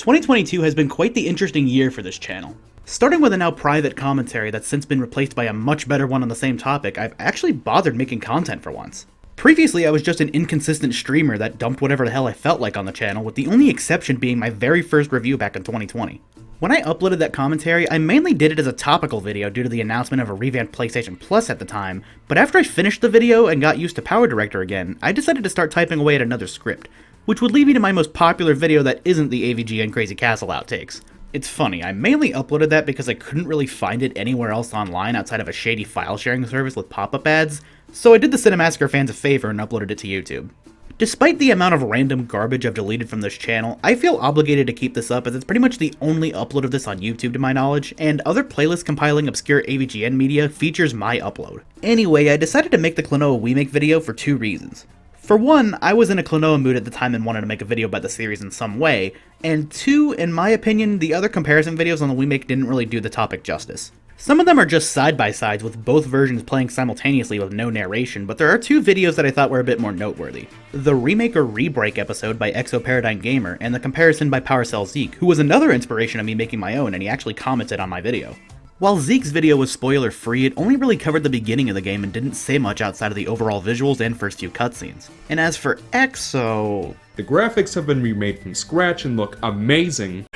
2022 has been quite the interesting year for this channel. Starting with a now private commentary that's since been replaced by a much better one on the same topic, I've actually bothered making content for once. Previously, I was just an inconsistent streamer that dumped whatever the hell I felt like on the channel, with the only exception being my very first review back in 2020. When I uploaded that commentary, I mainly did it as a topical video due to the announcement of a revamped PlayStation Plus at the time, but after I finished the video and got used to Power Director again, I decided to start typing away at another script, which would lead me to my most popular video that isn't the AVG and Crazy Castle outtakes. It's funny, I mainly uploaded that because I couldn't really find it anywhere else online outside of a shady file sharing service with pop-up ads, so I did the Cinemassacre fans a favor and uploaded it to YouTube. Despite the amount of random garbage I've deleted from this channel, I feel obligated to keep this up as it's pretty much the only upload of this on YouTube to my knowledge, and other playlists compiling obscure AVGN media features my upload. Anyway, I decided to make the Klonoa Remake video for two reasons. For one, I was in a Klonoa mood at the time and wanted to make a video about the series in some way, and two, in my opinion, the other comparison videos on the remake didn't really do the topic justice. Some of them are just side-by-sides with both versions playing simultaneously with no narration, but there are two videos that I thought were a bit more noteworthy. The Remake or Rebreak episode by Exoparadigm Gamer, and the comparison by PowerCell Zeke, who was another inspiration of me making my own, and he actually commented on my video. While Zeke's video was spoiler-free, it only really covered the beginning of the game and didn't say much outside of the overall visuals and first few cutscenes. And as for Exo... the graphics have been remade from scratch and look amazing.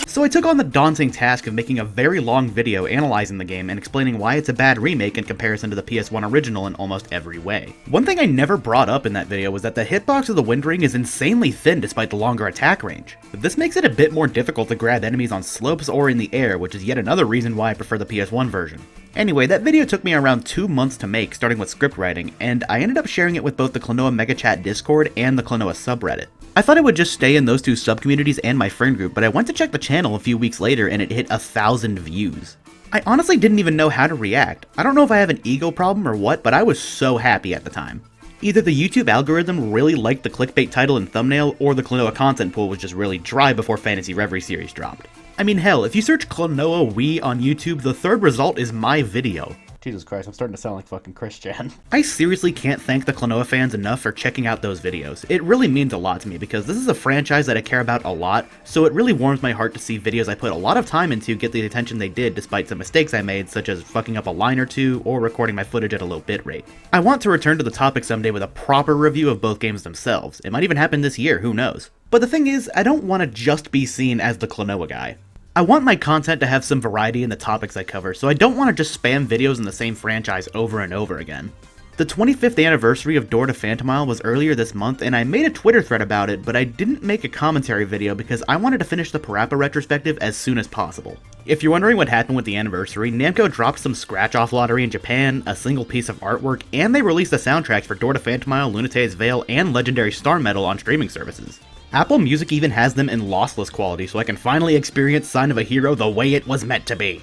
So I took on the daunting task of making a very long video analyzing the game and explaining why it's a bad remake in comparison to the PS1 original in almost every way. One thing I never brought up in that video was that the hitbox of the Wind Ring is insanely thin despite the longer attack range. This makes it a bit more difficult to grab enemies on slopes or in the air, which is yet another reason why I prefer the PS1 version. Anyway, that video took me around 2 months to make, starting with script writing, and I ended up sharing it with both the Klonoa Mega Chat Discord and the Klonoa subreddit. I thought it would just stay in those two subcommunities and my friend group, but I went to check the channel a few weeks later and it hit 1,000 views. I honestly didn't even know how to react. I don't know if I have an ego problem or what, but I was so happy at the time. Either the YouTube algorithm really liked the clickbait title and thumbnail, or the Klonoa content pool was just really dry before Fantasy Reverie series dropped. I mean, hell, if you search Klonoa Wii on YouTube, the third result is my video. Jesus Christ, I'm starting to sound like fucking Christian. I seriously can't thank the Klonoa fans enough for checking out those videos. It really means a lot to me because this is a franchise that I care about a lot, so it really warms my heart to see videos I put a lot of time into get the attention they did despite some mistakes I made, such as fucking up a line or two or recording my footage at a low bitrate. I want to return to the topic someday with a proper review of both games themselves. It might even happen this year, who knows. But the thing is, I don't want to just be seen as the Klonoa guy. I want my content to have some variety in the topics I cover, so I don't want to just spam videos in the same franchise over and over again. The 25th anniversary of Door to Phantomile was earlier this month, and I made a Twitter thread about it, but I didn't make a commentary video because I wanted to finish the Parappa retrospective as soon as possible. If you're wondering what happened with the anniversary, Namco dropped some scratch-off lottery in Japan, a single piece of artwork, and they released the soundtracks for Door to Phantomile, Lunatea's Veil, and Legendary Star Metal on streaming services. Apple Music even has them in lossless quality, so I can finally experience Sign of a Hero the way it was meant to be.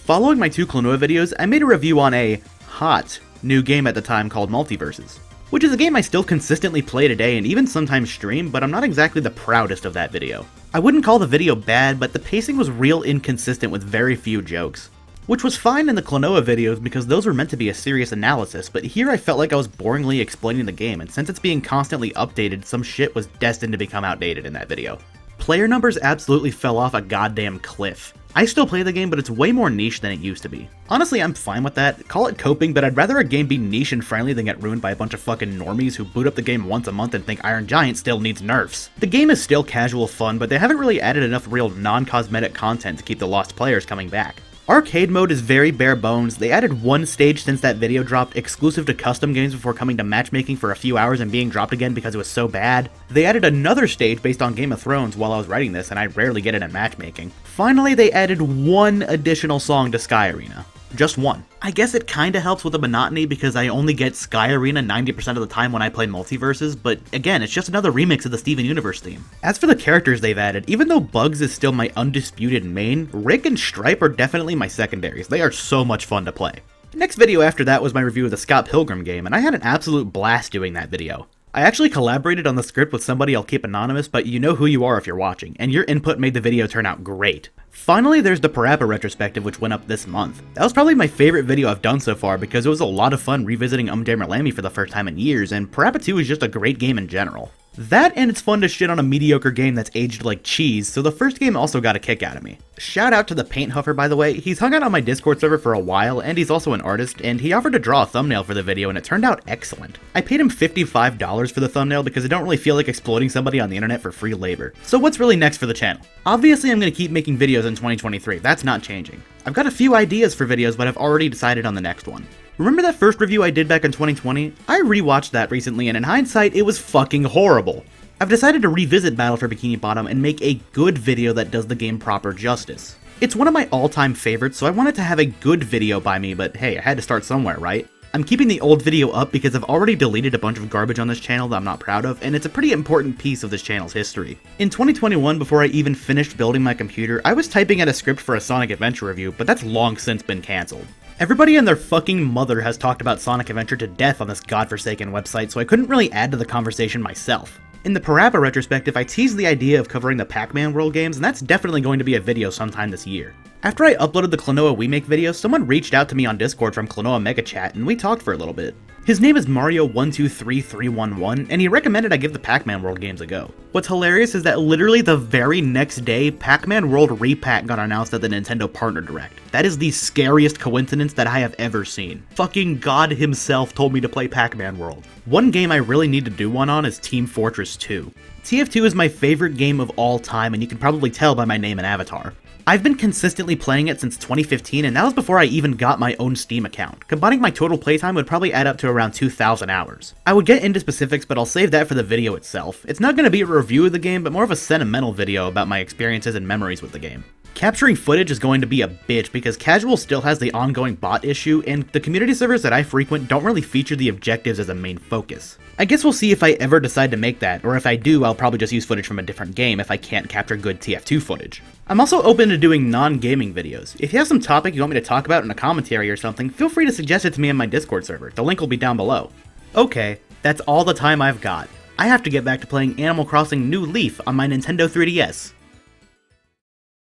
Following my two Klonoa videos, I made a review on a hot new game at the time called Multiverses, which is a game I still consistently play today and even sometimes stream, but I'm not exactly the proudest of that video. I wouldn't call the video bad, but the pacing was real inconsistent with very few jokes. Which was fine in the Klonoa videos because those were meant to be a serious analysis, but here I felt like I was boringly explaining the game, and since it's being constantly updated, some shit was destined to become outdated in that video. Player numbers absolutely fell off a goddamn cliff. I still play the game, but it's way more niche than it used to be. Honestly, I'm fine with that. Call it coping, but I'd rather a game be niche and friendly than get ruined by a bunch of fucking normies who boot up the game once a month and think Iron Giant still needs nerfs. The game is still casual fun, but they haven't really added enough real non-cosmetic content to keep the lost players coming back. Arcade mode is very bare bones. They added one stage since that video dropped, exclusive to custom games before coming to matchmaking for a few hours and being dropped again because it was so bad. They added another stage based on Game of Thrones while I was writing this, and I rarely get it in matchmaking. Finally, they added one additional song to Sky Arena. Just one. I guess it kinda helps with the monotony because I only get Sky Arena 90% of the time when I play Multiverses, but again, it's just another remix of the Steven Universe theme. As for the characters they've added, even though Bugs is still my undisputed main, Rick and Stripe are definitely my secondaries. They are so much fun to play. The next video after that was my review of the Scott Pilgrim game, and I had an absolute blast doing that video. I actually collaborated on the script with somebody I'll keep anonymous, but you know who you are if you're watching, and your input made the video turn out great. Finally, there's the Parappa retrospective, which went up this month. That was probably my favorite video I've done so far because it was a lot of fun revisiting Umjammer Lammy for the first time in years, and Parappa 2 is just a great game in general. That, and it's fun to shit on a mediocre game that's aged like cheese, so the first game also got a kick out of me. Shout out to the Paint Huffer, by the way. He's hung out on my Discord server for a while, and he's also an artist, and he offered to draw a thumbnail for the video, and it turned out excellent. I paid him $55 for the thumbnail because I don't really feel like exploiting somebody on the internet for free labor. So what's really next for the channel? Obviously, I'm going to keep making videos in 2023, that's not changing. I've got a few ideas for videos, but I've already decided on the next one. Remember that first review I did back in 2020? I rewatched that recently, and in hindsight, it was fucking horrible. I've decided to revisit Battle for Bikini Bottom and make a good video that does the game proper justice. It's one of my all-time favorites, so I wanted to have a good video by me, but hey, I had to start somewhere, right? I'm keeping the old video up because I've already deleted a bunch of garbage on this channel that I'm not proud of, and it's a pretty important piece of this channel's history. In 2021, before I even finished building my computer, I was typing out a script for a Sonic Adventure review, but that's long since been cancelled. Everybody and their fucking mother has talked about Sonic Adventure to death on this godforsaken website, so I couldn't really add to the conversation myself. In the Parappa retrospective, I teased the idea of covering the Pac-Man World games, and that's definitely going to be a video sometime this year. After I uploaded the Klonoa We Make video, someone reached out to me on Discord from Klonoa Mega Chat, and we talked for a little bit. His name is Mario123311, and he recommended I give the Pac-Man World games a go. What's hilarious is that literally the very next day, Pac-Man World Repack got announced at the Nintendo Partner Direct. That is the scariest coincidence that I have ever seen. Fucking God himself told me to play Pac-Man World. One game I really need to do one on is Team Fortress 2. TF2 is my favorite game of all time, and you can probably tell by my name and avatar. I've been consistently playing it since 2015, and that was before I even got my own Steam account. Combining my total playtime would probably add up to around 2,000 hours. I would get into specifics, but I'll save that for the video itself. It's not going to be a review of the game, but more of a sentimental video about my experiences and memories with the game. Capturing footage is going to be a bitch because Casual still has the ongoing bot issue, and the community servers that I frequent don't really feature the objectives as a main focus. I guess we'll see if I ever decide to make that, or if I do, I'll probably just use footage from a different game if I can't capture good TF2 footage. I'm also open to doing non-gaming videos. If you have some topic you want me to talk about in a commentary or something, feel free to suggest it to me in my Discord server. The link will be down below. Okay, that's all the time I've got. I have to get back to playing Animal Crossing New Leaf on my Nintendo 3DS.